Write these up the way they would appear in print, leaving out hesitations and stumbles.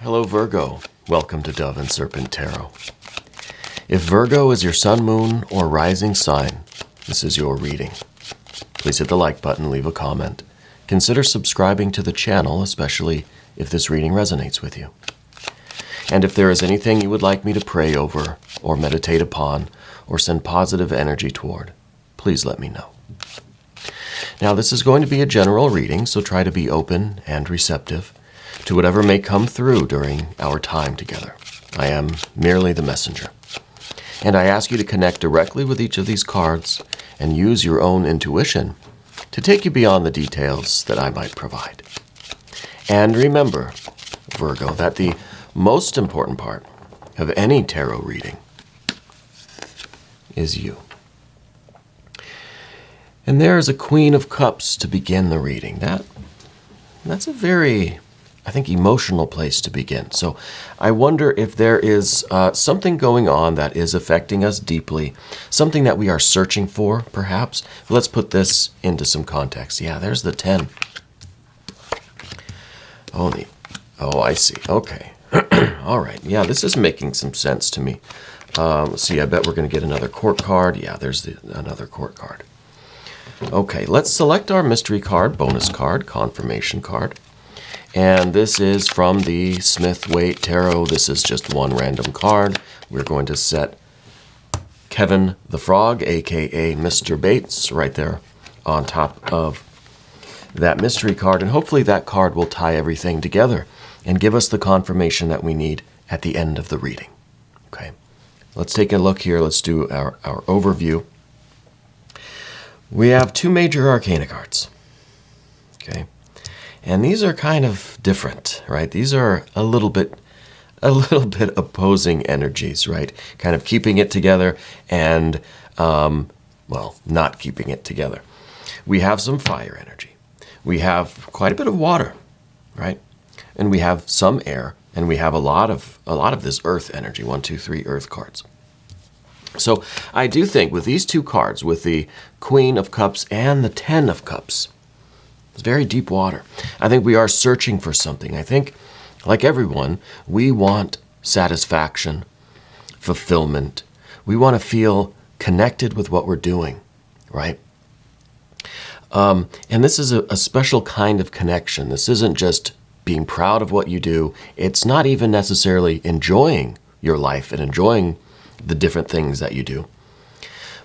Hello Virgo, welcome to Dove and Serpent Tarot. If Virgo is your sun, moon, or rising sign, this is your reading. Please hit the like button, leave a comment. Consider subscribing to the channel, especially if this reading resonates with you. And if there is anything you would like me to pray over, or meditate upon, or send positive energy toward, please let me know. Now this is going to be a general reading, so try to be open and receptive to whatever may come through during our time together. I am merely the messenger. And I ask you to connect directly with each of these cards and use your own intuition to take you beyond the details that I might provide. And remember, Virgo, that the most important part of any tarot reading is you. And there is a Queen of Cups to begin the reading. That's a very, I think, emotional place to begin. So I wonder if there is something going on that is affecting us deeply, something that we are searching for, perhaps. Let's put this into some context. Yeah, there's the 10. Oh, I see. Okay. All right. Yeah, this is making some sense to me. Let's see, I bet we're going to get another court card. Yeah, there's another court card. Okay, let's select our mystery card, bonus card, confirmation card. And this is from the Smith-Waite Tarot. This is just one random card. We're going to set Kevin the Frog, aka Mr. Bates, right there on top of that mystery card. And hopefully that card will tie everything together and give us the confirmation that we need at the end of the reading. Okay, let's take a look here. Let's do our overview. We have two major arcana cards. Okay. And these are kind of different, right? These are a little bit opposing energies, right? Kind of keeping it together and, not keeping it together. We have some fire energy. We have quite a bit of water, right? And we have some air, and we have a lot of this earth energy. 1, 2, 3 earth cards. So I do think with these two cards, with the Queen of Cups and the 10 of Cups, it's very deep water. I think we are searching for something. I think, like everyone, we want satisfaction, fulfillment. We want to feel connected with what we're doing, right? And this is a special kind of connection. This isn't just being proud of what you do. It's not even necessarily enjoying your life and enjoying the different things that you do.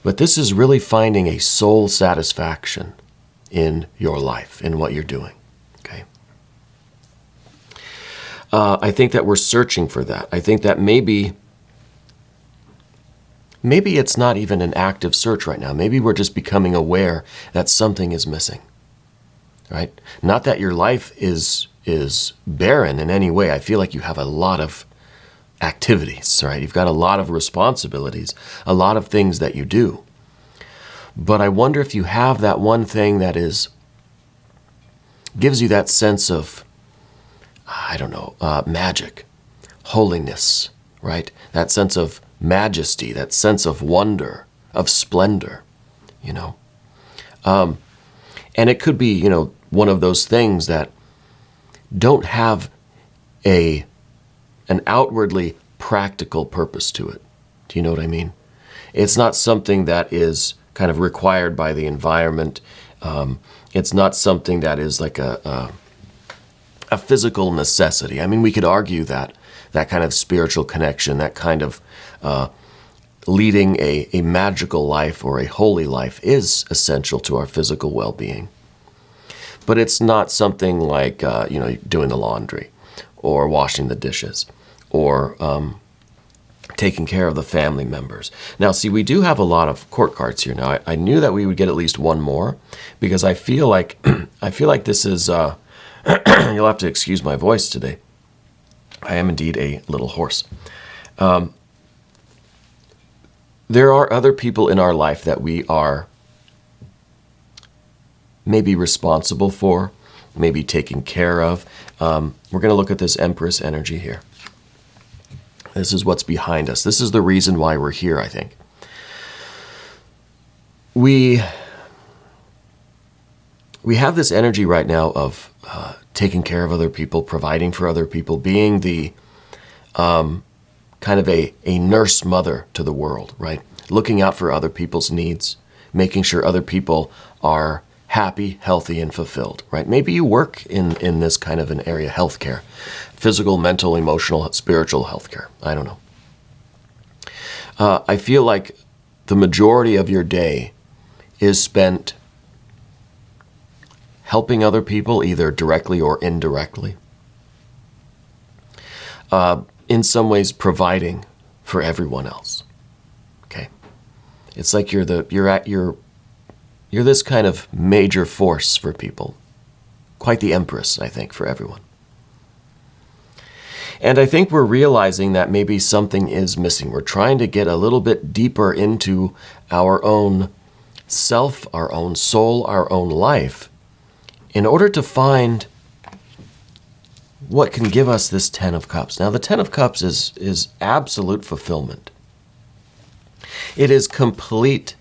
But this is really finding a soul satisfaction in your life, in what you're doing, okay? I think that we're searching for that. I think that maybe it's not even an active search right now. Maybe we're just becoming aware that something is missing, right? Not that your life is barren in any way. I feel like you have a lot of activities, right? You've got a lot of responsibilities, a lot of things that you do. But I wonder if you have that one thing that gives you that sense of, magic, holiness, right? That sense of majesty, that sense of wonder, of splendor, And it could be, one of those things that don't have an outwardly practical purpose to it. Do you know what I mean? It's not something that is kind of required by the environment. It's not something that is like a physical necessity. I mean, we could argue that kind of spiritual connection, that kind of leading a magical life or a holy life is essential to our physical well-being. But it's not something like, doing the laundry or washing the dishes or taking care of the family members. Now, see, we do have a lot of court cards here. Now, I knew that we would get at least one more because I feel like this is, you'll have to excuse my voice today. I am indeed a little hoarse. There are other people in our life that we are maybe responsible for, maybe taking care of. We're going to look at this Empress energy here. This is what's behind us. This is the reason why we're here, I think. We have this energy right now of taking care of other people, providing for other people, being the kind of a nurse mother to the world, right? Looking out for other people's needs, making sure other people are happy, healthy, and fulfilled, right? Maybe you work in this kind of an area, healthcare, physical, mental, emotional, spiritual healthcare. I don't know. I feel like the majority of your day is spent helping other people, either directly or indirectly. In some ways, providing for everyone else. Okay, it's like you're this kind of major force for people, quite the Empress, I think, for everyone. And I think we're realizing that maybe something is missing. We're trying to get a little bit deeper into our own self, our own soul, our own life, in order to find what can give us this Ten of Cups. Now, the Ten of Cups is absolute fulfillment. It is complete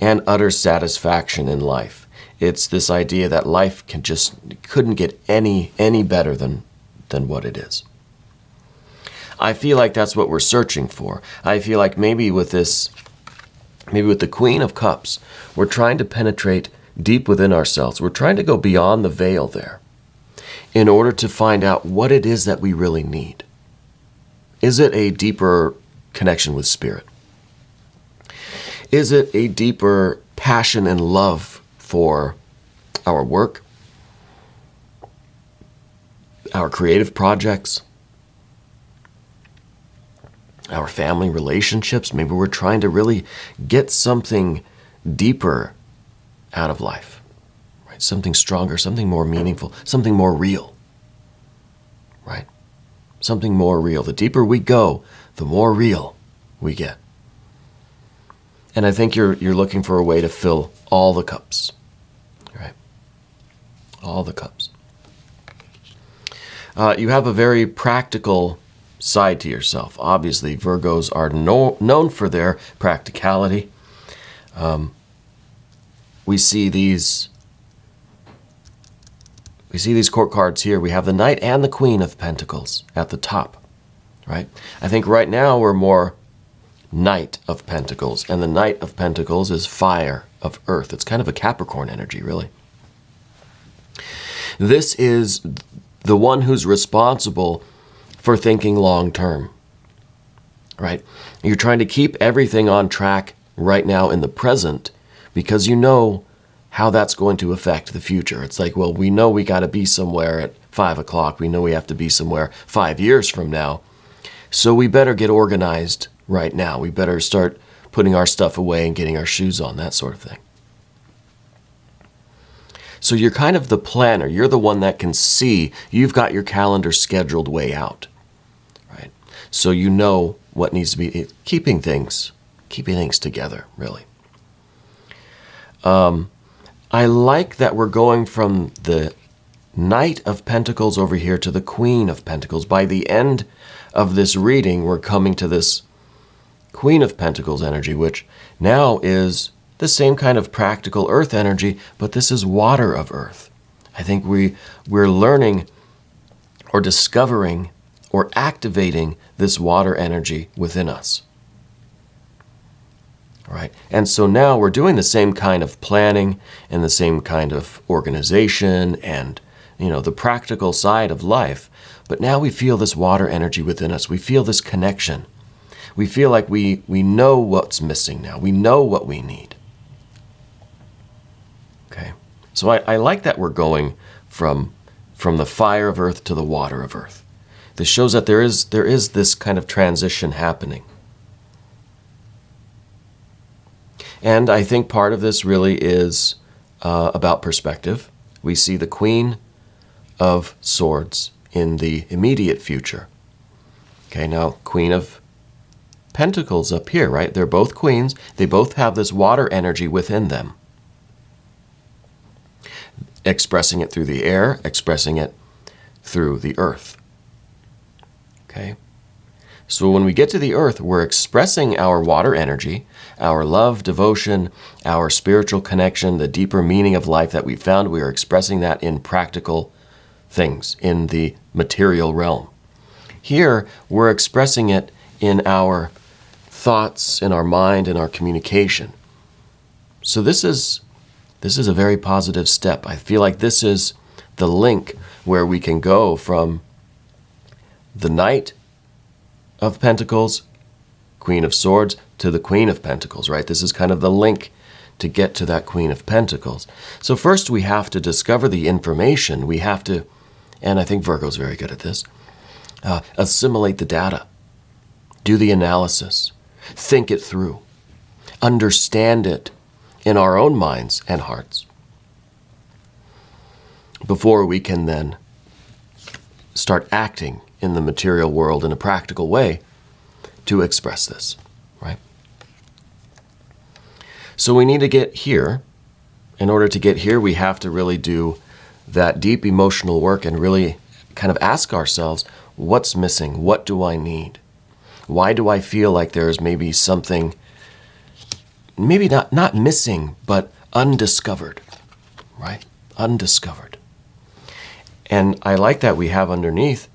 and utter satisfaction in life. It's this idea that life couldn't get any better than what it is. I feel like that's what we're searching for. I feel like maybe with the Queen of Cups, we're trying to penetrate deep within ourselves. We're trying to go beyond the veil there in order to find out what it is that we really need. Is it a deeper connection with spirit? Is it a deeper passion and love for our work, our creative projects, our family relationships? Maybe we're trying to really get something deeper out of life, right? Something stronger, something more meaningful, something more real, right? Something more real. The deeper we go, the more real we get. And I think you're looking for a way to fill all the cups, right? All the cups. You have a very practical side to yourself. Obviously, Virgos are known for their practicality. We see these court cards here. We have the Knight and the Queen of Pentacles at the top, right? I think right now we're more Knight of Pentacles, and the Knight of Pentacles is fire of earth. It's kind of a Capricorn energy, really. This is the one who's responsible for thinking long term, right? You're trying to keep everything on track right now in the present because you know how that's going to affect the future. It's like, well, we know we got to be somewhere at 5 o'clock. We know we have to be somewhere 5 years from now. So we better get organized right now. We better start putting our stuff away and getting our shoes on, that sort of thing. So you're kind of the planner. You're the one that can see. You've got your calendar scheduled way out, right? So you know what needs to be, keeping things together, really. I like that we're going from the Knight of Pentacles over here to the Queen of Pentacles. By the end of this reading, we're coming to this Queen of Pentacles energy, which now is the same kind of practical earth energy, but this is water of earth. I think we're learning or discovering or activating this water energy within us. All right. And so now we're doing the same kind of planning and the same kind of organization and, the practical side of life. But now we feel this water energy within us. We feel this connection. We feel like we know what's missing now. We know what we need. Okay. So I like that we're going from the fire of earth to the water of earth. This shows that there is this kind of transition happening. And I think part of this really is about perspective. We see the Queen of Swords in the immediate future. Okay, now Queen of Pentacles up here, right? They're both queens. They both have this water energy within them. Expressing it through the air, expressing it through the earth. Okay? So when we get to the earth, we're expressing our water energy, our love, devotion, our spiritual connection, the deeper meaning of life that we found. We are expressing that in practical things in the material realm. Here, we're expressing it in our thoughts, in our mind, in our communication. So this is a very positive step. I feel like this is the link where we can go from the Knight of Pentacles, Queen of Swords, to the Queen of Pentacles, right? This is kind of the link to get to that Queen of Pentacles. So first we have to discover the information. We have to, and I think Virgo's very good at this, assimilate the data, do the analysis, think it through, understand it in our own minds and hearts, before we can then start acting in the material world in a practical way to express this, right? So we need to get here. In order to get here, we have to really do that deep emotional work and really kind of ask ourselves, what's missing? What do I need? Why do I feel like there's maybe something, maybe not missing, but undiscovered, right? Undiscovered. And I like that we have underneath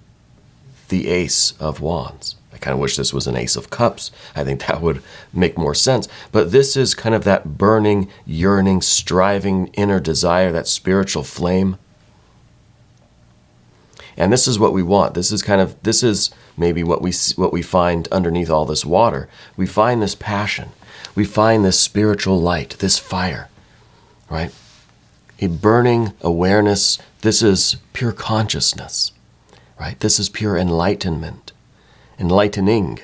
the Ace of Wands. I kind of wish this was an Ace of Cups. I think that would make more sense. But this is kind of that burning, yearning, striving inner desire, that spiritual flame. And this is what we want. This is maybe what we find underneath all this water. We find this passion. We find this spiritual light, this fire, right? A burning awareness. This is pure consciousness, right? This is pure enlightenment, enlightening.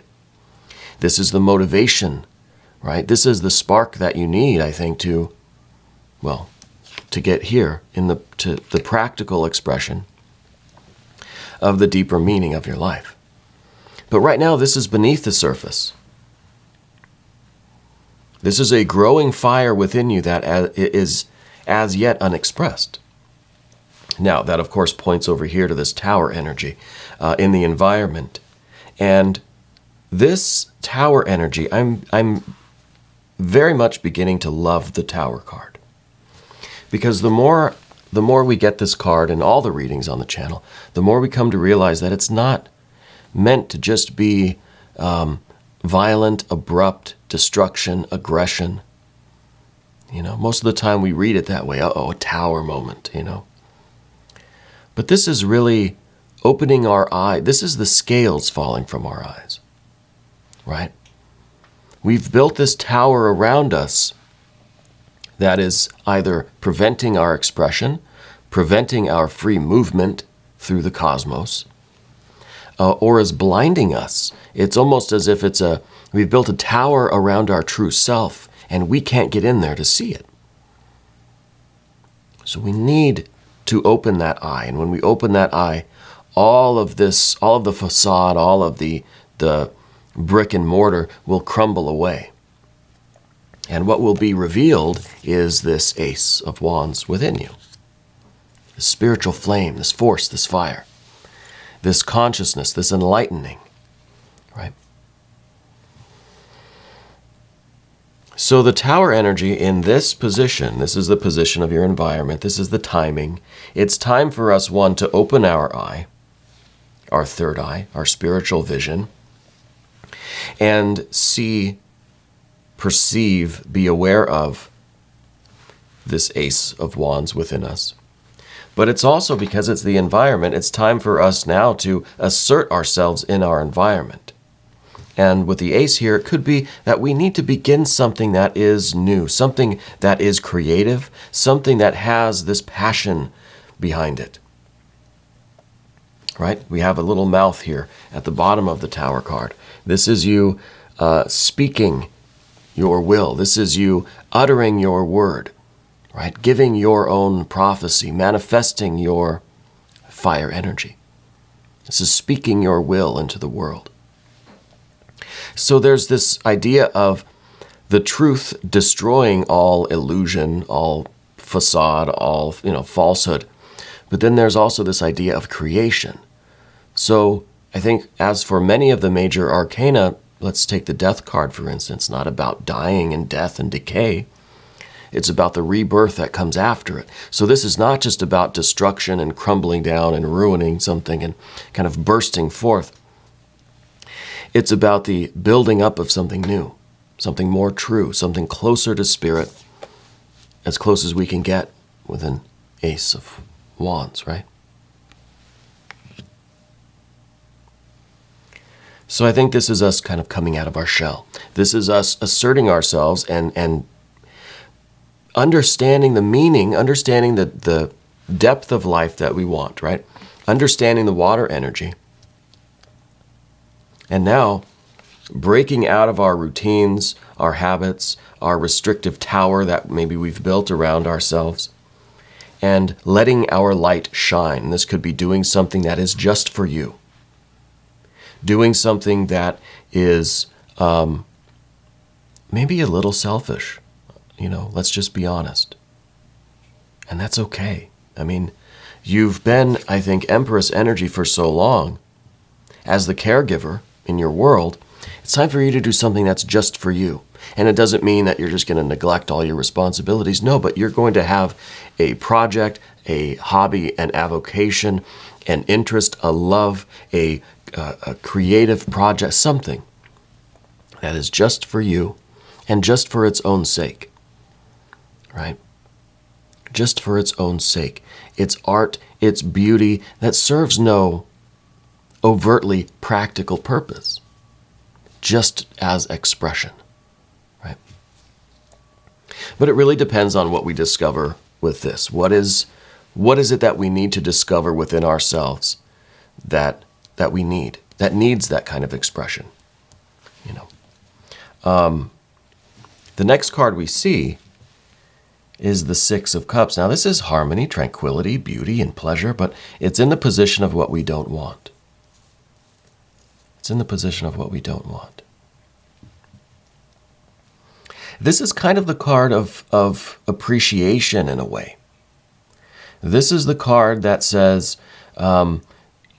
This is the motivation, right? This is the spark that you need, I think, to get here to the practical expression of the deeper meaning of your life. But right now, this is beneath the surface. This is a growing fire within you that is as yet unexpressed. Now, that of course points over here to this tower energy in the environment. And this tower energy, I'm very much beginning to love the tower card. Because the more we get this card in all the readings on the channel, the more we come to realize that it's not meant to just be violent, abrupt destruction, aggression. You know, most of the time we read it that way. Uh-oh, a tower moment, you know. But this is really opening our eye. This is the scales falling from our eyes, right? We've built this tower around us that is either preventing our expression, preventing our free movement through the cosmos, or is blinding us. It's almost as if we've built a tower around our true self, and we can't get in there to see it. So we need to open that eye. And when we open that eye, all of the facade, all of the brick and mortar will crumble away. And what will be revealed is this Ace of Wands within you. This spiritual flame, this force, this fire, this consciousness, this enlightening, right? So the tower energy in this position, this is the position of your environment, this is the timing. It's time for us, one, to open our eye, our third eye, our spiritual vision, and see, perceive, be aware of this Ace of Wands within us. But it's also because it's the environment, it's time for us now to assert ourselves in our environment. And with the Ace here, it could be that we need to begin something that is new, something that is creative, something that has this passion behind it. Right? We have a little mouth here at the bottom of the Tower card. This is you speaking your will. This is you uttering your word, right? Giving your own prophecy, manifesting your fire energy. This is speaking your will into the world. So there's this idea of the truth destroying all illusion, all facade, all falsehood. But then there's also this idea of creation. So I think as for many of the major arcana, let's take the Death card, for instance, not about dying and death and decay. It's about the rebirth that comes after it. So this is not just about destruction and crumbling down and ruining something and kind of bursting forth. It's about the building up of something new, something more true, something closer to spirit, as close as we can get with an Ace of Wands, right? So I think this is us kind of coming out of our shell. This is us asserting ourselves and understanding the meaning, understanding the depth of life that we want, right? Understanding the water energy. And now breaking out of our routines, our habits, our restrictive tower that maybe we've built around ourselves, and letting our light shine. This could be doing something that is just for you. Doing something that is maybe a little selfish. Let's just be honest. And that's okay. I mean, you've been, I think, Empress energy for so long. As the caregiver in your world, it's time for you to do something that's just for you. And it doesn't mean that you're just going to neglect all your responsibilities. No, but you're going to have a project, a hobby, an avocation, an interest, a love, a creative project, something that is just for you and just for its own sake, right? Just for its own sake. It's art, it's beauty that serves no overtly practical purpose, just as expression, right? But it really depends on what we discover with this. What is it that we need to discover within ourselves that we need, that needs that kind of expression? The next card we see is the Six of Cups. Now this is harmony, tranquility, beauty, and pleasure, but it's in the position of what we don't want. It's in the position of what we don't want. This is kind of the card of appreciation in a way. This is the card that says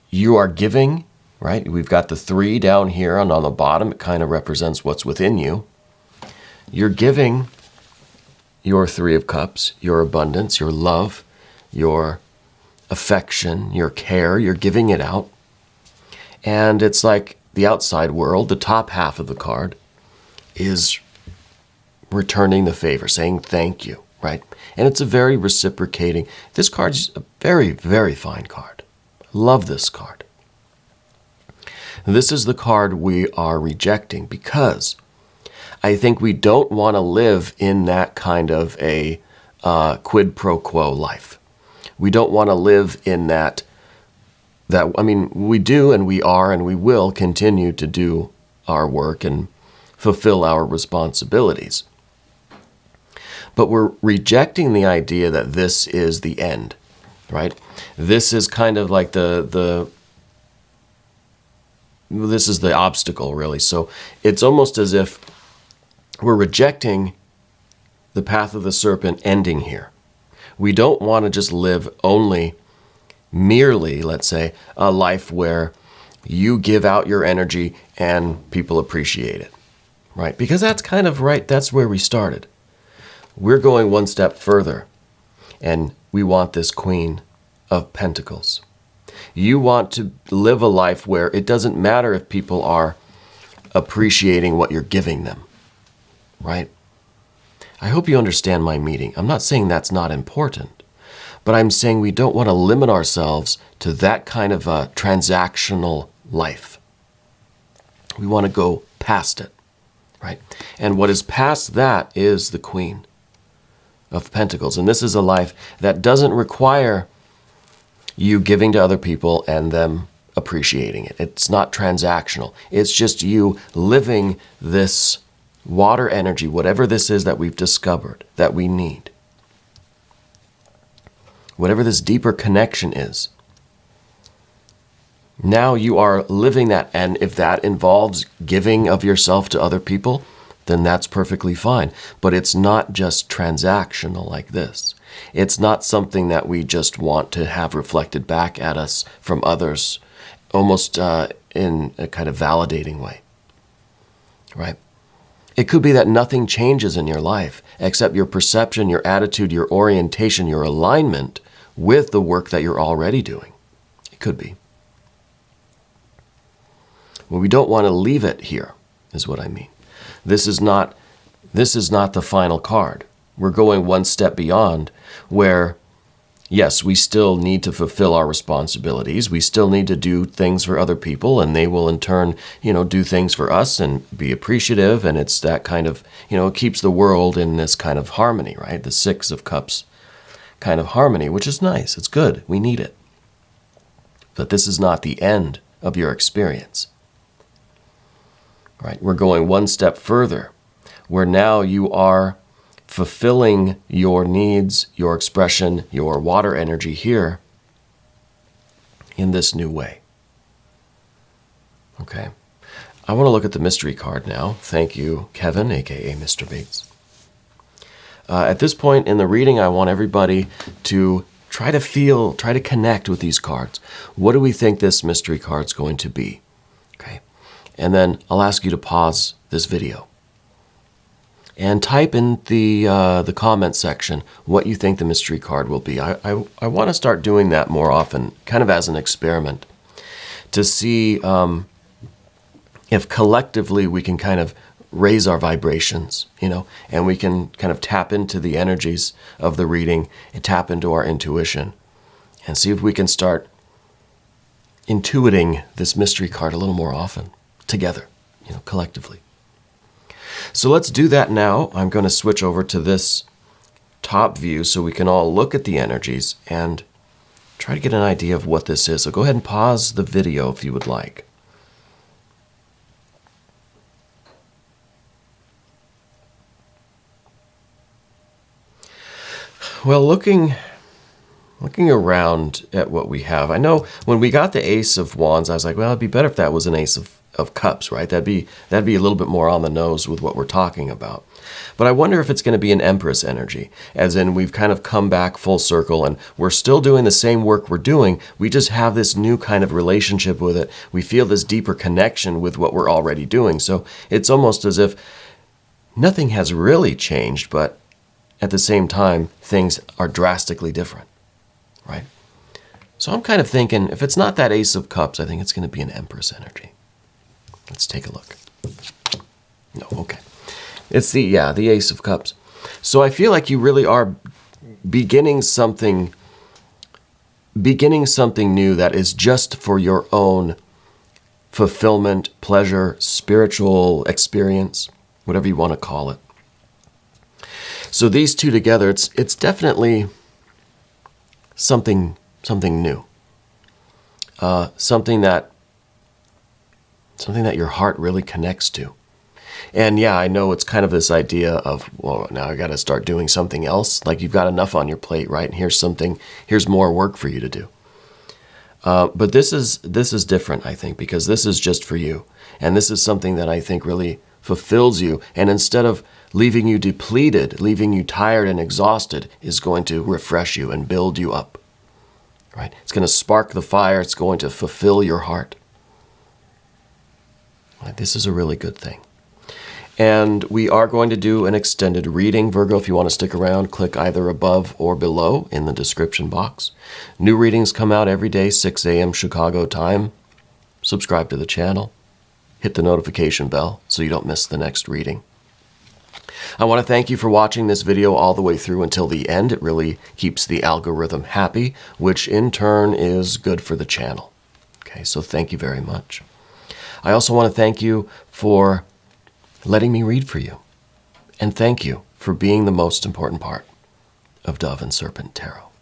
you are giving, right? We've got the 3 down here, and on the bottom it kind of represents what's within you. You're giving your 3 of Cups, your abundance, your love, your affection, your care. You're giving it out. And it's like the outside world, the top half of the card, is returning the favor, saying thank you, right? And it's a very reciprocating. This card's a very, very fine card. Love this card. This is the card we are rejecting because I think we don't want to live in that kind of a quid pro quo life. We don't want to live in that we do and we are and we will continue to do our work and fulfill our responsibilities. But we're rejecting the idea that this is the end, right? This is kind of like this is the obstacle, really. So it's almost as if we're rejecting the path of the serpent ending here. We don't want to just live merely, let's say, a life where you give out your energy and people appreciate it, right? Because that's kind of right. That's where we started. We're going one step further, and we want this Queen of Pentacles. You want to live a life where it doesn't matter if people are appreciating what you're giving them, right? I hope you understand my meaning. I'm not saying that's not important, but I'm saying we don't want to limit ourselves to that kind of a transactional life. We want to go past it, right? And what is past that is the Queen of Pentacles. And this is a life that doesn't require you giving to other people and them appreciating it. It's not transactional. It's just you living this water energy, whatever this is that we've discovered that we need. Whatever this deeper connection is. Now you are living that, and if that involves giving of yourself to other people, then that's perfectly fine. But it's not just transactional like this. It's not something that we just want to have reflected back at us from others, almost in a kind of validating way, right? It could be that nothing changes in your life except your perception, your attitude, your orientation, your alignment with the work that you're already doing. It could be. Well, we don't want to leave it here, is what I mean. This is not the final card. We're going one step beyond where, yes, we still need to fulfill our responsibilities. We still need to do things for other people, and they will in turn, do things for us and be appreciative. And it's that kind of, it keeps the world in this kind of harmony, right? The Six of Cups kind of harmony, which is nice. It's good. We need it. But this is not the end of your experience, right? We're going one step further, where now you are fulfilling your needs, your expression, your water energy here in this new way. Okay. I want to look at the mystery card now. Thank you, Kevin, aka Mr. Bates. At this point in the reading, I want everybody to try to connect with these cards. What do we think this mystery card's going to be? Okay. And then I'll ask you to pause this video and type in the comment section what you think the mystery card will be. I want to start doing that more often, kind of as an experiment, to see if collectively we can kind of raise our vibrations, and we can kind of tap into the energies of the reading and tap into our intuition and see if we can start intuiting this mystery card a little more often together, collectively. So let's do that now. I'm going to switch over to this top view so we can all look at the energies and try to get an idea of what this is. So go ahead and pause the video if you would like. Well, looking around at what we have, I know when we got the Ace of Wands, I was like, well, it'd be better if that was an Ace of Cups, right? That'd be a little bit more on the nose with what we're talking about. But I wonder if it's going to be an Empress energy, as in we've kind of come back full circle and we're still doing the same work we're doing. We just have this new kind of relationship with it. We feel this deeper connection with what we're already doing. So it's almost as if nothing has really changed, but at the same time, things are drastically different, right? So I'm kind of thinking, if it's not that Ace of Cups, I think it's going to be an Empress energy. Let's take a look. No, okay. It's the Ace of Cups. So I feel like you really are beginning something new that is just for your own fulfillment, pleasure, spiritual experience, whatever you want to call it. So these two together, it's definitely something new, something that your heart really connects to. And yeah, I know it's kind of this idea of, well, now I got to start doing something else. Like you've got enough on your plate, right? And here's more work for you to do. But this is different, I think, because this is just for you. And this is something that I think really fulfills you. And instead of leaving you depleted, leaving you tired and exhausted, is going to refresh you and build you up, right? It's going to spark the fire. It's going to fulfill your heart. Right? This is a really good thing. And we are going to do an extended reading. Virgo, if you want to stick around, click either above or below in the description box. New readings come out every day, 6 a.m. Chicago time. Subscribe to the channel. Hit the notification bell so you don't miss the next reading. I want to thank you for watching this video all the way through until the end. It really keeps the algorithm happy, which in turn is good for the channel. Okay, so thank you very much. I also want to thank you for letting me read for you. And thank you for being the most important part of Dove and Serpent Tarot.